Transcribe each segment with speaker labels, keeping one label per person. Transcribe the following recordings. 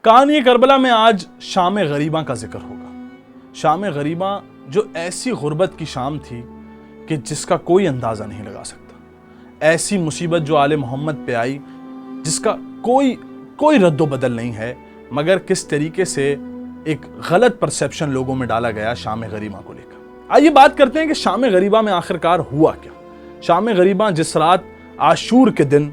Speaker 1: کہانی کربلا میں آج شام غریباں کا ذکر ہوگا۔ شام غریباں جو ایسی غربت کی شام تھی کہ جس کا کوئی اندازہ نہیں لگا سکتا، ایسی مصیبت جو آل محمد پہ آئی جس کا کوئی رد و بدل نہیں ہے، مگر کس طریقے سے ایک غلط پرسیپشن لوگوں میں ڈالا گیا شام غریباں کو لے کر۔ آئیے بات کرتے ہیں کہ شام غریباں میں آخرکار ہوا کیا۔ شام غریباں جس رات عاشور کے دن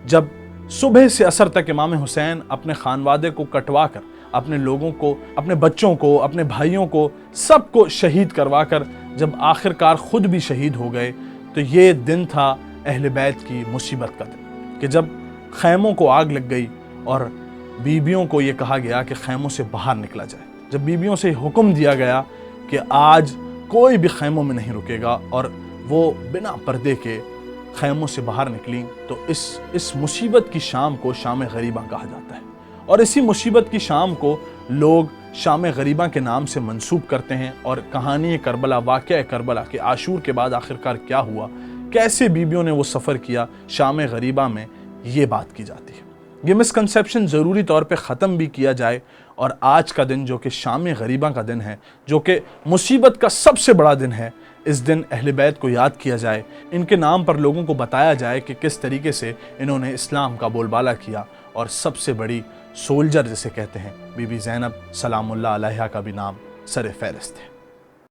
Speaker 1: جب صبح سے عصر تک امام حسین اپنے خانوادے کو کٹوا کر، اپنے لوگوں کو، اپنے بچوں کو، اپنے بھائیوں کو، سب کو شہید کروا کر جب آخرکار خود بھی شہید ہو گئے، تو یہ دن تھا اہل بیت کی مصیبت کا دن، کہ جب خیموں کو آگ لگ گئی اور بیویوں کو یہ کہا گیا کہ خیموں سے باہر نکلا جائے۔ جب بیویوں سے حکم دیا گیا کہ آج کوئی بھی خیموں میں نہیں رکے گا، اور وہ بنا پردے کے خیموں سے باہر نکلیں، تو اس مصیبت کی شام کو شام غریباں کہا جاتا ہے۔ اور اسی مصیبت کی شام کو لوگ شام غریباں کے نام سے منسوب کرتے ہیں، اور کہانی کربلا، واقعہ کربلا کہ عاشور کے بعد آخرکار کیا ہوا، کیسے بیویوں نے وہ سفر کیا شام غریباں میں، یہ بات کی جاتی ہے۔ یہ مسکنسیپشن ضروری طور پہ ختم بھی کیا جائے، اور آج کا دن جو کہ شام غریباں کا دن ہے، جو کہ مصیبت کا سب سے بڑا دن ہے، اس دن اہل بیت کو یاد کیا جائے، ان کے نام پر لوگوں کو بتایا جائے کہ کس طریقے سے انہوں نے اسلام کا بول بالا کیا، اور سب سے بڑی سولجر جسے کہتے ہیں بی بی زینب سلام اللہ علیہا کا بھی نام سر فہرست ہے۔